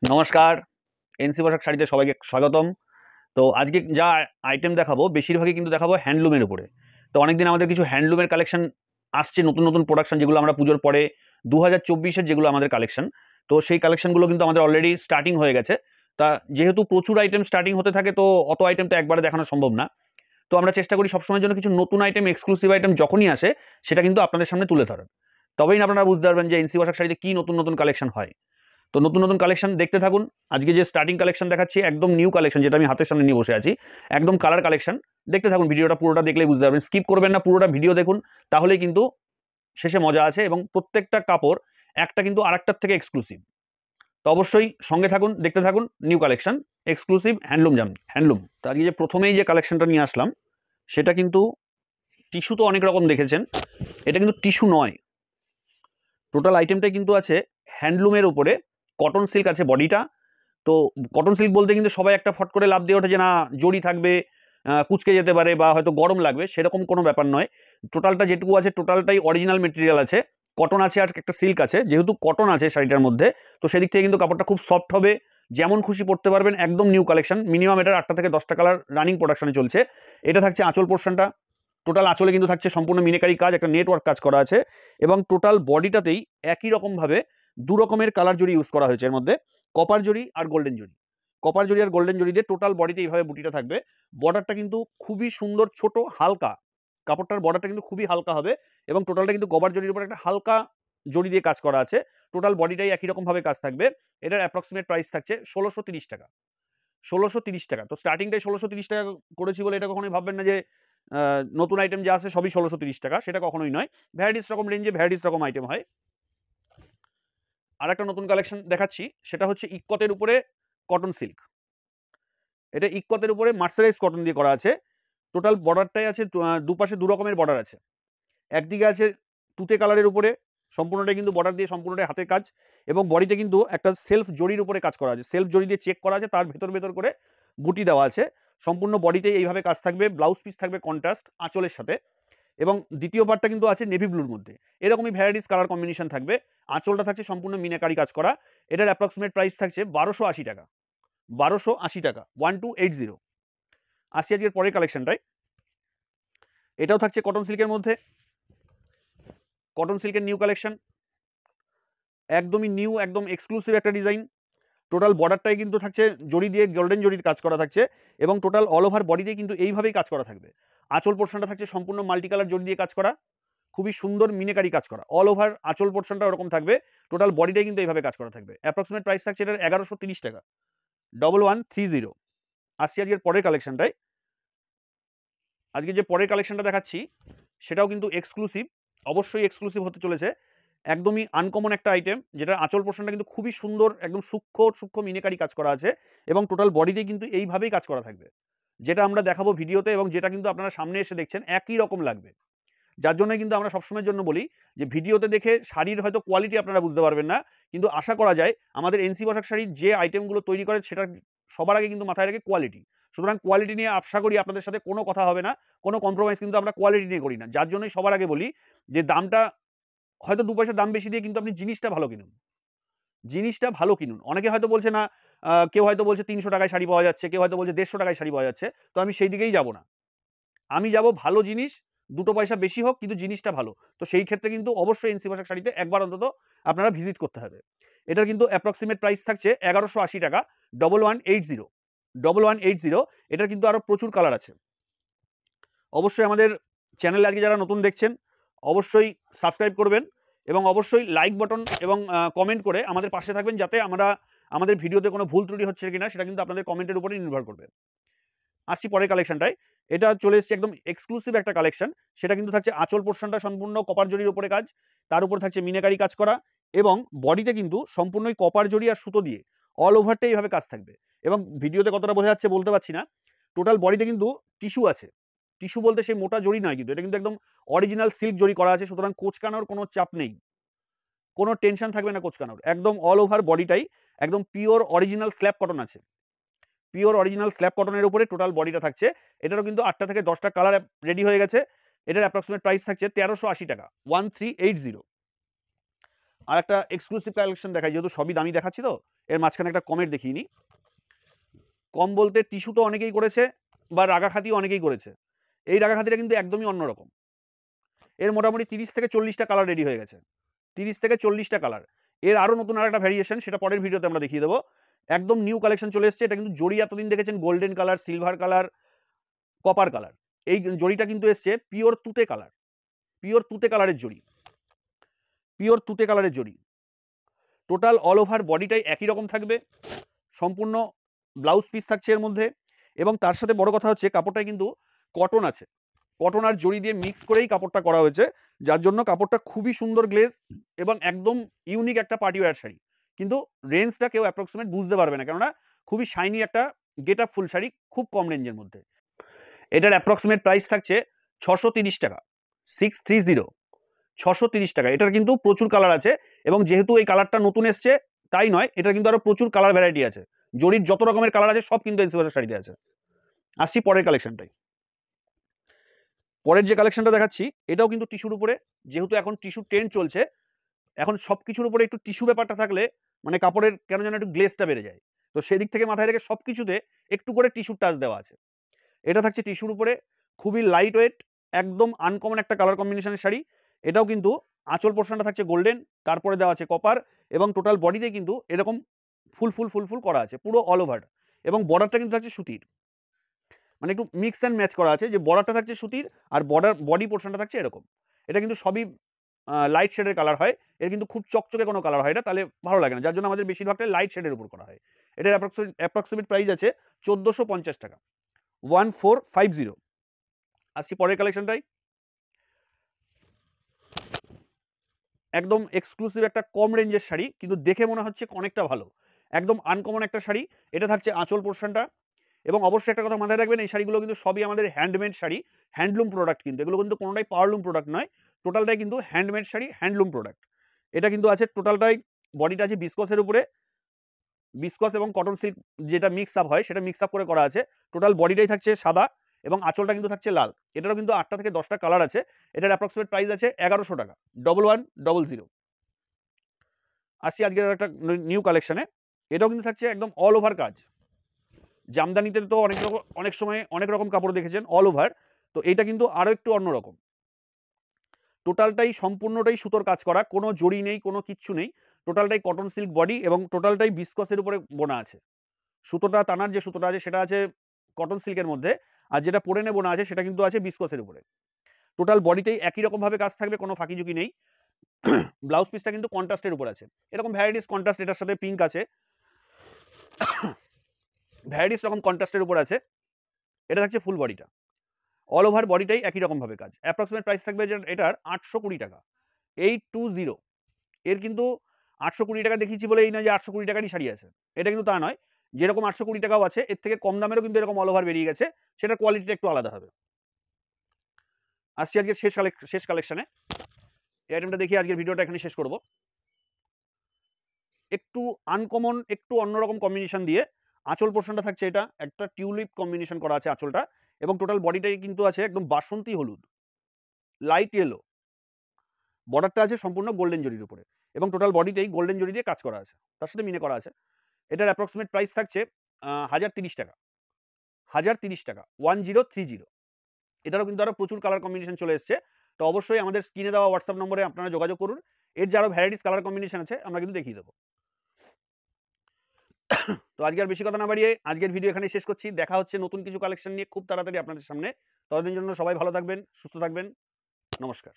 নমস্কার, এনসি পোশাক শাড়িতে সবাইকে স্বাগতম। তো আজকে যা আইটেম দেখাবো বেশিরভাগই কিন্তু দেখাবো হ্যান্ডলুমের উপরে। তো অনেকদিন আমাদের কিছু হ্যান্ডলুমের কালেকশন আসছে, নতুন নতুন প্রোডাকশন যেগুলো আমরা পুজোর পরে 2024-এর যেগুলো আমাদের কালেকশন, তো সেই কালেকশনগুলো কিন্তু আমাদের অলরেডি স্টার্টিং হয়ে গেছে। তা যেহেতু প্রচুর আইটেম স্টার্টিং হতে থাকে, তো অত আইটেম তো একবারে দেখানো সম্ভব না। তো আমরা চেষ্টা করি সবসময়ের জন্য কিছু নতুন আইটেম, এক্সক্লুসিভ আইটেম যখনই আসে সেটা কিন্তু আপনাদের সামনে তুলে ধরার। তবেই আপনারা বুঝতে পারবেন যে এনসি পোশাক শাড়িতে কী নতুন নতুন কালেকশন হয়। তো নতুন নতুন কালেকশন দেখতে থাকুন। আজকে যে স্টার্টিং কালেকশন দেখাচ্ছি একদম নিউ কালেকশন, যেটা আমি হাতের সামনে নিয়ে বসে আছি, একদম কালার কালেকশন। দেখতে থাকুন, ভিডিওটা পুরোটা দেখলেই বুঝতে পারবেন, স্কিপ করবেন না, পুরোটা ভিডিও দেখুন, তাহলেই কিন্তু শেষে মজা আছে। এবং প্রত্যেকটা কাপড় একটা কিন্তু আরেকটার থেকে এক্সক্লুসিভ। তো অবশ্যই সঙ্গে থাকুন, দেখতে থাকুন। New collection, exclusive handloom. তো আজকে যে প্রথমেই যে কালেকশনটা নিয়ে আসলাম সেটা কিন্তু টিস্যু, তো অনেক রকম দেখেছেন, এটা কিন্তু টিস্যু নয়। টোটাল আইটেমটাই কিন্তু আছে হ্যান্ডলুমের উপরে। কটন সিল্ক আছে বডিটা। তো কটন সিল্ক বলতে কিন্তু সবাই একটা ফট করে লাভ দিয়ে ওঠে যে না জড়ি থাকবে, কুচকে যেতে পারে বা হয়তো গরম লাগবে, সেরকম কোনো ব্যাপার নয়। টোটালটা যেটুকু আছে টোটালটাই অরিজিনাল মেটেরিয়াল আছে, কটন আছে আর একটা সিল্ক আছে। যেহেতু কটন আছে শাড়িটার মধ্যে, তো সেদিক থেকে কিন্তু কাপড়টা খুব সফট হবে, যেমন খুশি পরতে পারবেন। একদম নিউ কালেকশন, মিনিমাম এটার 8টা থেকে 10টা কালার রানিং প্রোডাকশনে চলছে। এটা থাকছে আঁচল পোর্শনটা। টোটাল আঁচলে কিন্তু থাকছে সম্পূর্ণ মিনেকারি কাজ, একটা নেটওয়ার্ক কাজ করা আছে, এবং টোটাল বডিটাতেই একই রকমভাবে দু রকমের কালার জড়ি ইউজ করা হয়েছে। এর মধ্যে কপার জড়ি আর গোল্ডেন জড়ি। কপার জড়ি আর গোল্ডেন জড়ি দিয়ে টোটাল বডিতে এইভাবে বুটিটা থাকবে। বর্ডারটা কিন্তু খুবই সুন্দর, ছোট, হালকা। কাপড়টার বর্ডারটা কিন্তু খুবই হালকা হবে, এবং টোটালটা কিন্তু কপার জড়ির উপর একটা হালকা জড়ি দিয়ে কাজ করা আছে। টোটাল বডিটাই একই রকমভাবে কাজ থাকবে। এটার অ্যাপ্রক্সিমেট প্রাইস থাকছে 1630 টাকা। 1630 টাকা। তো স্টার্টিংটাই 1630 টাকা করেছি বলে এটা কখনোই ভাববেন না যে নতুন আইটেম যা আছে সবই 1630 টাকা, সেটা কখনোই নয়। ভ্যারাইটিস রকম রেঞ্জে ভ্যারাইটিস রকম আইটেম হয়। আর একটা নতুন কালেকশন দেখাচ্ছি, সেটা হচ্ছে ইক্কতের উপরে কটন সিল্ক। এটা ইক্কতের উপরে মার্সারাইজ কটন দিয়ে করা আছে। টোটাল বর্ডারটাই আছে, দুপাশে দু রকমের বর্ডার আছে। একদিকে আছে তুতে কালারের উপরে, সম্পূর্ণটাই কিন্তু বর্ডার দিয়ে, সম্পূর্ণটাই হাতের কাজ, এবং বডিতে কিন্তু একটা সেলফ জড়ির উপরে কাজ করা আছে, সেলফ জড়ি দিয়ে চেক করা আছে, তার ভেতর করে বুটি দেওয়া আছে। সম্পূর্ণ বডিতে এইভাবে কাজ থাকবে। ব্লাউজ পিস থাকবে কন্ট্রাস্ট আঁচলের সাথে, এবং দ্বিতীয় পার্টটা কিন্তু আছে নেভি ব্লুর মধ্যে। এরকমই ভ্যারাইটিস কালার কম্বিনেশন থাকবে। আঁচলটা থাকছে সম্পূর্ণ মিনাকারি কাজ করা। এটার অ্যাপ্রক্সিমেট প্রাইস থাকছে 1280 টাকা। 1280 টাকা, 1280। আসি আজকের পরের কালেকশনটাই। এটাও থাকছে কটন সিল্কের মধ্যে। কটন সিল্কের নিউ কালেকশন, একদমই নিউ, একদম এক্সক্লুসিভ একটা ডিজাইন। টোটাল বর্ডারটাই কিন্তু থাকছে জড়ি দিয়ে, গোল্ডেন জড়ির কাজ করা থাকছে, এবং টোটাল অল ওভার বডিতেই কিন্তু এইভাবেই কাজ করা থাকবে। আঁচল পোর্শনটা থাকছে সম্পূর্ণ মাল্টি কালার জড়ি দিয়ে কাজ করা, খুবই সুন্দর মিনেকারি কাজ করা। অল ওভার আঁচল পোর্শনটা ওরকম থাকবে, টোটাল বডিটাই কিন্তু এইভাবে কাজ করা থাকবে। অ্যাপ্রক্সিমেট প্রাইস থাকছে এটার 1130 টাকা, 1130। আসছি আজকের পরের কালেকশনটাই। আজকে যে পরের কালেকশনটা দেখাচ্ছি সেটাও কিন্তু এক্সক্লুসিভ, অবশ্যই এক্সক্লুসিভ হতে চলেছে। একদমই আনকমন একটা আইটেম, যেটা আঁচল পোর্শনটা কিন্তু খুবই সুন্দর, একদম সূক্ষ্ম মিনেকারি কাজ করা আছে, এবং টোটাল বডিতেই কিন্তু এইভাবেই কাজ করা থাকবে। যেটা আমরা দেখাবো ভিডিওতে, এবং যেটা কিন্তু আপনারা সামনে এসে দেখছেন একই রকম লাগবে। যার জন্য কিন্তু আমরা সবসময়ের জন্য বলি যে ভিডিওতে দেখে শাড়ির হয়তো কোয়ালিটি আপনারা বুঝতে পারবেন না, কিন্তু আশা করা যায় আমাদের এনসি পোশাক শাড়ির যে আইটেমগুলো তৈরি করে সেটা সবার আগে কিন্তু মাথায় রেখে কোয়ালিটি। সুতরাং কোয়ালিটি নিয়ে আশা করি আপনাদের সাথে কোনো কথা হবে না, কোনো কম্প্রোমাইজ কিন্তু আমরা কোয়ালিটি নিয়ে করি না। যার জন্যই সবার আগে বলি যে দামটা হয়তো 2 পয়সা দাম বেশি দিয়ে কিন্তু আপনি জিনিসটা ভালো কিনুন, জিনিসটা ভালো কিনুন। অনেকে হয়তো বলছে না, কেউ হয়তো বলছে 300 টাকায় শাড়ি পাওয়া যাচ্ছে, কেউ হয়তো বলছে 150 টাকায় শাড়ি পাওয়া যাচ্ছে। তো আমি সেই দিকেই যাব না, আমি যাব ভালো জিনিস, 2 পয়সা বেশি হোক কিন্তু জিনিসটা ভালো। তো সেই ক্ষেত্রে কিন্তু অবশ্যই এনসি পোশাক শাড়িতে একবার অন্তত আপনারা ভিজিট করতে হবে। এটার কিন্তু অ্যাপ্রক্সিমেট প্রাইস থাকছে 1180 টাকা, 1180, 1180। এটার কিন্তু আরও প্রচুর কালার আছে। অবশ্যই আমাদের চ্যানেলে আজকে যারা নতুন দেখছেন অবশ্যই সাবস্ক্রাইব করবেন, এবং অবশ্যই লাইক বাটন এবং কমেন্ট করে আমাদের পাশে থাকবেন, যাতে আমরা আমাদের ভিডিওতে কোনো ভুল ত্রুটি হচ্ছে কিনা সেটা কিন্তু আপনাদের কমেন্টের উপরেই নির্ভর করবে। আসছি পরের কালেকশনটায়। এটা চলে এসছে একদম এক্সক্লুসিভ একটা কালেকশন। সেটা কিন্তু থাকছে আঁচল পোর্শনটা সম্পূর্ণ কপার জরির উপরে কাজ, তার উপর থাকছে মিনাকারি কাজ করা, এবং বডিতে কিন্তু সম্পূর্ণই কপার জরি আর সুতো দিয়ে অল ওভারটা এইভাবে কাজ থাকবে। এবং ভিডিওতে কতটা বোঝা যাচ্ছে বলতে পারছি না। টোটাল বডিতে কিন্তু টিস্যু আছে। টিস্যু বলতে সেই মোটা জরি নয়, কিন্তু এটা কিন্তু একদম অরিজিনাল সিল্ক জরি করা আছে। সুতরাং কোচকানোর কোনো চাপ নেই, কোনো টেনশন থাকবে না কোচকানোর। একদম অল ওভার বডিটাই একদম পিওর অরিজিনাল স্ল্যাব কটন আছে। পিওর অরিজিনাল স্ল্যাব কটনের উপরে টোটাল বডিটা থাকছে। এটারও কিন্তু 8টা থেকে 10টা কালার রেডি হয়ে গেছে। এটার অ্যাপ্রক্সিমেট প্রাইস থাকছে 1380 টাকা, 1380। আর একটা এক্সক্লুসিভ কালেকশন দেখাই, যেহেতু সবই দামি দেখাচ্ছি তো এর মাঝখানে একটা কমের দেখিয়ে নিই। কম বলতে টিস্যু তো অনেকেই করেছে বা রাগাখাতিও অনেকেই করেছে, এই রাগাখাতিটা কিন্তু একদমই অন্যরকম। এর মোটামুটি 30 থেকে 40টা কালার রেডি হয়ে গেছে, 30 থেকে 40টা কালার। এর আরও নতুন আর একটা ভ্যারিয়েশন, সেটা পরের ভিডিওতে আমরা দেখিয়ে দেবো। একদম নিউ কালেকশন চলে এসছে। এটা কিন্তু জড়ি এতদিন দেখেছেন golden colour, silver colour, copper colour. এই জড়িটা কিন্তু এসছে পিওর তুতে কালার, পিওর তুতে কালারের জড়ি, পিওর তুতে কালারের জড়ি। টোটাল অল ওভার বডিটাই একই রকম থাকবে, সম্পূর্ণ ব্লাউজ পিস থাকছে এর মধ্যে। এবং তার সাথে বড় কথা হচ্ছে কাপড়টায় কিন্তু কটন আছে, কটন আর জড়ি দিয়ে মিক্স করেই কাপড়টা করা হয়েছে, যার জন্য কাপড়টা খুবই সুন্দর গ্লেজ এবং একদম ইউনিক একটা পার্টি ওয়্যার শাড়ি। কিন্তু রেঞ্জটা কেউ অ্যাপ্রক্সিমেট বুঝতে পারবে না, কেননা খুবই শাইনি একটা গেট আপ ফুল শাড়ি, খুব কম রেঞ্জের মধ্যে। এটার অ্যাপ্রক্সিমেট প্রাইস থাকছে 630 টাকা, 630, 630 টাকা। এটার কিন্তু প্রচুর কালার আছে, এবং যেহেতু এই কালারটা নতুন এসছে তাই নয়, এটা কিন্তু আরও প্রচুর কালার ভ্যারাইটি আছে। জরির যত রকমের কালার আছে সব কিন্তু এনসি বাজার শাড়িতে আছে। আসছি পরের কালেকশনটাই। পরের যে কালেকশনটা দেখাচ্ছি এটাও কিন্তু টিস্যুর উপরে, যেহেতু এখন টিস্যু ট্রেন্ড চলছে, এখন সব কিছুর উপরে একটু টিস্যু ব্যাপারটা থাকলে মানে কাপড়ের কেন যেন একটু গ্লেজটা বেড়ে যায়, তো সেদিক থেকে মাথায় রেখে সব কিছুতে একটু করে টিস্যুর টাচ দেওয়া আছে। এটা থাকছে টিস্যুর উপরে, খুবই লাইট ওয়েট, একদম আনকমন একটা কালার কম্বিনেশনের শাড়ি। এটাও কিন্তু আঁচল পোর্শনটা থাকছে গোল্ডেন, তারপরে দেওয়া আছে কপার, এবং টোটাল বডিতে কিন্তু এরকম ফুল ফুল ফুল ফুল করা আছে পুরো অল ওভার। এবং বর্ডারটা কিন্তু থাকছে সুতির, মানে একটু মিক্স অ্যান্ড ম্যাচ করা আছে, যে বর্ডারটা থাকছে সুতির আর বডি পোর্শনটা থাকছে এরকম। এটা কিন্তু সবই লাইট শেডের কালার হয়, এর কিন্তু খুব চকচকে কোনো কালার হয় না, তাহলে ভালো লাগে না, যার জন্য আমাদের বেশিরভাগটা লাইট শেডের উপর করা হয়। এটার অ্যাপ্রক্সিমেট প্রাইস আছে 1450 টাকা, 1450। আসছি পরের কালেকশনটাই। একদম এক্সক্লুসিভ একটা কম রেঞ্জের শাড়ি, কিন্তু দেখে মনে হচ্ছে অনেকটা ভালো, একদম আনকমন একটা শাড়ি। এটা থাকছে আঁচল পোর্শনটা, এবং অবশ্যই একটা কথা মাথায় রাখবেন, এই শাড়িগুলো কিন্তু সবই আমাদের হ্যান্ডমেড শাড়ি, হ্যান্ডলুম প্রোডাক্ট, কিন্তু এগুলো কিন্তু কোনোটাই পাওয়ারলুম প্রোডাক্ট নয়, টোটালটাই কিন্তু হ্যান্ডমেড শাড়ি, হ্যান্ডলুম প্রোডাক্ট। এটা কিন্তু আছে টোটালটাই, বডিটা আছে বিসকসের উপরে, বিসকস এবং কটন সিল্ক যেটা মিক্স আপ হয় সেটা মিক্স আপ করে করা আছে। টোটাল বডিটাই থাকছে সাদা এবং আঁচলটা কিন্তু থাকছে লাল। এটারও কিন্তু 8টা থেকে 10টা কালার আছে। এটার অ্যাপ্রক্সিমেট প্রাইস আছে 1100 টাকা, 1100। আসছি আজকের একটা নিউ কালেকশনে। এটাও কিন্তু থাকছে একদম অল ওভার কাজ। জামদানিতে তো অনেক সময় অনেক রকম কাপড় দেখেছেন অল ওভার, তো এটা কিন্তু আরও একটু অন্যরকম। টোটালটাই সম্পূর্ণটাই সুতোর কাজ করা, কোনো জড়ি নেই, কোনো কিচ্ছু নেই, টোটালটাই কটন সিল্ক বডি এবং টোটালটাই বিসকসের উপরে বোনা আছে। সুতোটা টানার যে সুতোটা আছে সেটা আছে কটন সিল্কের মধ্যে, আর যেটা পরে বোনা আছে সেটা কিন্তু আছে বিসকসের উপরে। টোটাল বডিতেই একই রকমভাবে কাজ থাকবে, কোনো ফাঁকিঝুঁকি নেই। ব্লাউজ পিসটা কিন্তু কন্ট্রাস্টের উপর আছে, এরকম ভ্যারাইটিস কন্ট্রাস্ট, এটার সাথে পিঙ্ক আছে, ভ্যারাইটিস রকম কন্ট্রাস্টের উপর আছে। এটা থাকছে ফুল বডিটা, অল ওভার বডিটাই একই রকমভাবে কাজ। অ্যাপ্রক্সিমেট প্রাইস থাকবে এটার 820 টাকা, 820। এর কিন্তু 820 টাকা দেখিয়েছি বলে এই না যে 820 টাকারই শাড়ি আছে, এটা কিন্তু তা নয়। যেরকম 820 টাকাও আছে, এর থেকে কম দামেরও কিন্তু এরকম অল ওভার বেরিয়ে গেছে, সেটার কোয়ালিটিটা একটু আলাদা হবে। আসছি আজকের শেষ কালেকশনে। এই আইটেমটা দেখি আজকের ভিডিওটা এখানে শেষ করব। একটু আনকমন, একটু অন্যরকম কম্বিনেশন দিয়ে আঁচল পোর্শনটা থাকছে, এটা একটা টিউলিপ কম্বিনেশন করা আছে আঁচলটা, এবং টোটাল বডিটাই কিন্তু আছে একদম বাসন্তী হলুদ, লাইট ইয়েলো। বর্ডারটা আছে সম্পূর্ণ গোল্ডেন জরির উপরে, এবং টোটাল বডিতেই গোল্ডেন জরি দিয়ে কাজ করা আছে, তার সাথে মিনে করা আছে। এটার অ্যাপ্রক্সিমেট প্রাইস থাকছে 1030 টাকা, 1030 টাকা, 1030। এটারও কিন্তু আরও প্রচুর কালার কম্বিনেশন চলে এসছে, তো অবশ্যই আমাদের স্ক্রিনে দেওয়া হোয়াটসঅ্যাপ নম্বরে আপনারা যোগাযোগ করুন। এর যে আরও ভ্যারাইটিস কালার কম্বিনেশন আছে আমরা কিন্তু দেখিয়ে দেবো। তো আজকে আর বেশি কথা না বাড়িয়ে আজকের ভিডিও এখানে শেষ করছি। দেখা হচ্ছে নতুন কিছু কালেকশন নিয়ে খুব তাড়াতাড়ি আপনাদের সামনে। ততদিন জন্য সবাই ভালো থাকবেন, সুস্থ থাকবেন। নমস্কার।